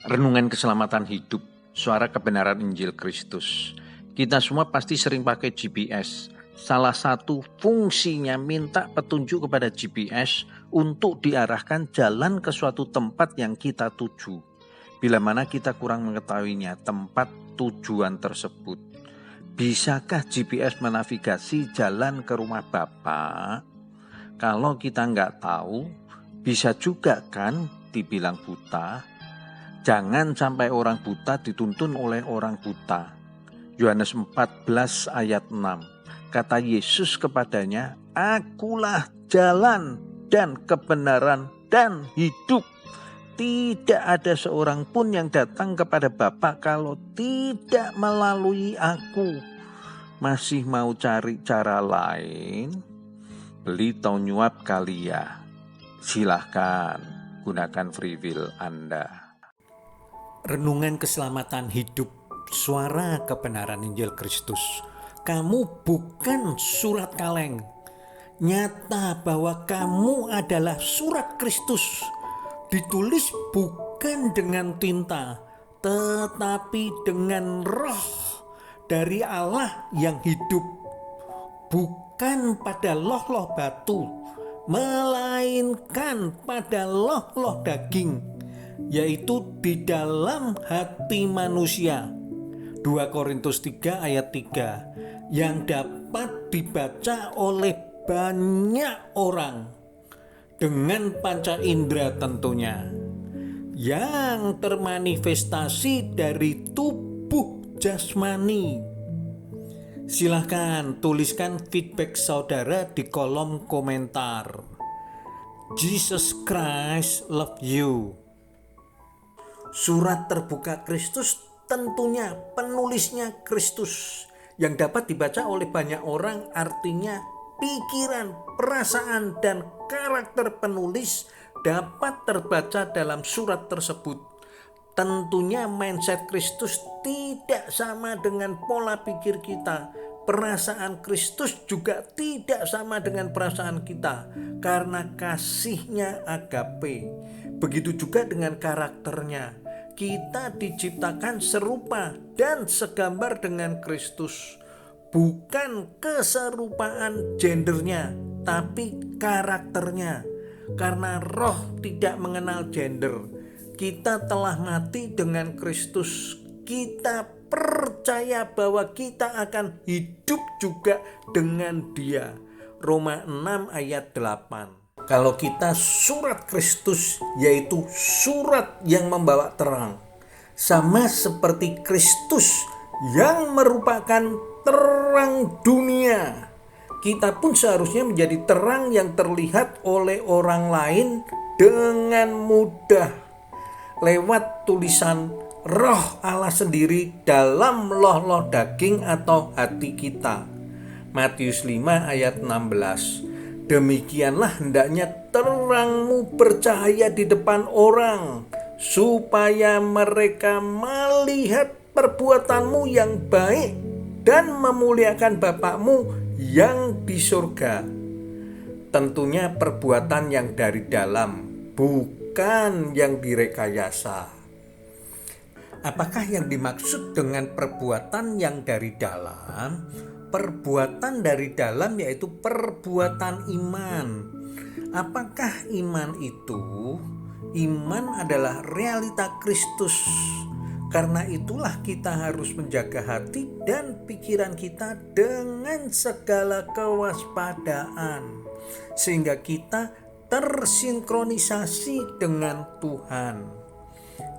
Renungan keselamatan hidup, suara kebenaran Injil Kristus. Kita semua pasti sering pakai GPS. Salah satu fungsinya minta petunjuk kepada GPS untuk diarahkan jalan ke suatu tempat yang kita tuju. Bila mana kita kurang mengetahuinya tempat tujuan tersebut. Bisakah GPS menavigasi jalan ke rumah Bapak? Kalau kita nggak tahu, bisa juga kan dibilang buta. Jangan sampai orang buta dituntun oleh orang buta. Yohanes 14 ayat 6. Kata Yesus kepadanya, "Akulah jalan dan kebenaran dan hidup. Tidak ada seorang pun yang datang kepada Bapa kalau tidak melalui aku." Masih mau cari cara lain? Beli tonyuap kali ya. Silahkan gunakan free will Anda. Renungan keselamatan hidup, suara kebenaran Injil Kristus. Kamu bukan surat kaleng. Nyata bahwa kamu adalah surat Kristus. Ditulis bukan dengan tinta, tetapi dengan roh dari Allah yang hidup. Bukan pada loh-loh batu, melainkan pada loh-loh daging, yaitu di dalam hati manusia. 2 Korintus 3 ayat 3 yang dapat dibaca oleh banyak orang dengan panca indera tentunya, yang termanifestasi dari tubuh jasmani. Silahkan tuliskan feedback saudara di kolom komentar. Jesus Christ love you. Surat terbuka Kristus tentunya penulisnya Kristus, yang dapat dibaca oleh banyak orang, artinya pikiran, perasaan, dan karakter penulis dapat terbaca dalam surat tersebut. Tentunya mindset Kristus tidak sama dengan pola pikir kita. Perasaan Kristus juga tidak sama dengan perasaan kita, karena kasihnya agape. Begitu juga dengan karakternya. Kita diciptakan serupa dan segambar dengan Kristus. Bukan keserupaan gendernya, tapi karakternya. Karena roh tidak mengenal gender. Kita telah mati dengan Kristus. Kita percaya bahwa kita akan hidup juga dengan Dia. Roma 6 ayat 8. Kalau kita surat Kristus, yaitu surat yang membawa terang, sama seperti Kristus yang merupakan terang dunia, kita pun seharusnya menjadi terang yang terlihat oleh orang lain dengan mudah lewat tulisan roh Allah sendiri dalam loh-loh daging atau hati kita. Matius 5 ayat 16. Demikianlah hendaknya terangmu bercahaya di depan orang, supaya mereka melihat perbuatanmu yang baik dan memuliakan Bapakmu yang di surga. Tentunya perbuatan yang dari dalam, bukan yang direkayasa. Apakah yang dimaksud dengan perbuatan yang dari dalam? Perbuatan dari dalam yaitu perbuatan iman. Apakah iman itu? Iman adalah realita Kristus. Karena itulah kita harus menjaga hati dan pikiran kita dengan segala kewaspadaan, sehingga kita tersinkronisasi dengan Tuhan.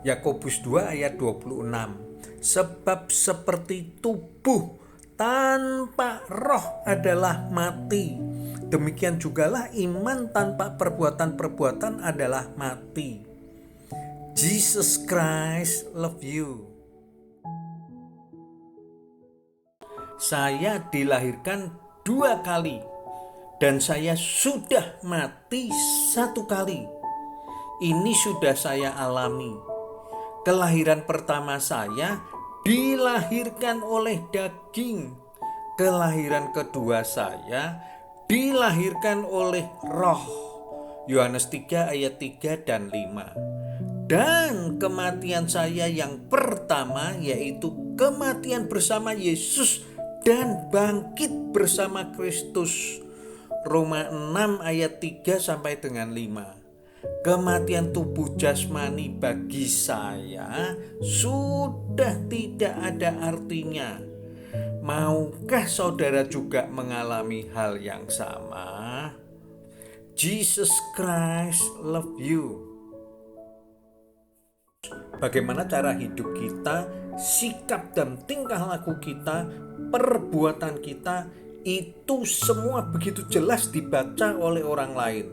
Yakobus 2 ayat 26. Sebab seperti tubuh tanpa roh adalah mati, demikian jugalah iman tanpa perbuatan-perbuatan adalah mati. Jesus Christ love you. Saya dilahirkan 2 kali dan saya sudah mati 1 kali. Ini sudah saya alami. Kelahiran pertama saya dilahirkan oleh daging. Kelahiran kedua saya dilahirkan oleh roh. Yohanes 3 ayat 3 dan 5. Dan kematian saya yang pertama yaitu kematian bersama Yesus dan bangkit bersama Kristus. Roma 6 ayat 3 sampai dengan 5. Kematian tubuh jasmani bagi saya sudah tidak ada artinya. Maukah saudara juga mengalami hal yang sama? Jesus Christ love you. Bagaimana cara hidup kita, sikap dan tingkah laku kita, perbuatan kita, itu semua begitu jelas dibaca oleh orang lain,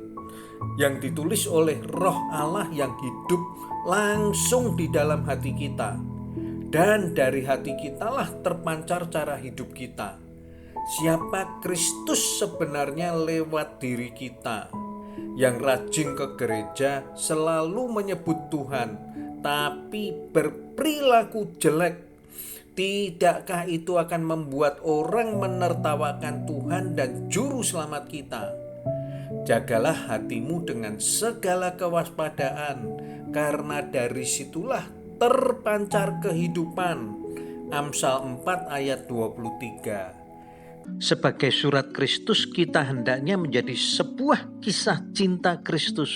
yang ditulis oleh Roh Allah yang hidup langsung di dalam hati kita. Dan dari hati kitalah terpancar cara hidup kita. Siapa Kristus sebenarnya lewat diri kita, yang rajin ke gereja, selalu menyebut Tuhan, tapi berperilaku jelek. Tidakkah itu akan membuat orang menertawakan Tuhan dan Juru Selamat kita? Jagalah hatimu dengan segala kewaspadaan, karena dari situlah terpancar kehidupan. Amsal 4 ayat 23. Sebagai surat Kristus, kita hendaknya menjadi sebuah kisah cinta Kristus.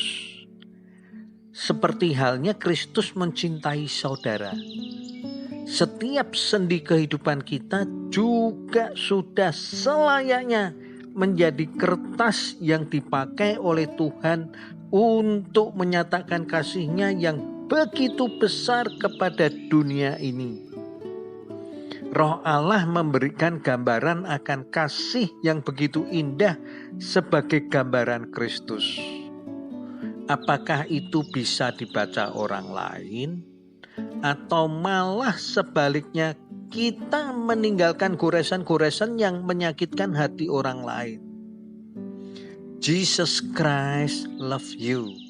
Seperti halnya Kristus mencintai saudara. Setiap sendi kehidupan kita juga sudah selayaknya menjadi kertas yang dipakai oleh Tuhan untuk menyatakan kasih-Nya yang begitu besar kepada dunia ini. Roh Allah memberikan gambaran akan kasih yang begitu indah sebagai gambaran Kristus. Apakah itu bisa dibaca orang lain? Atau malah sebaliknya kita meninggalkan goresan-goresan yang menyakitkan hati orang lain? Jesus Christ love you.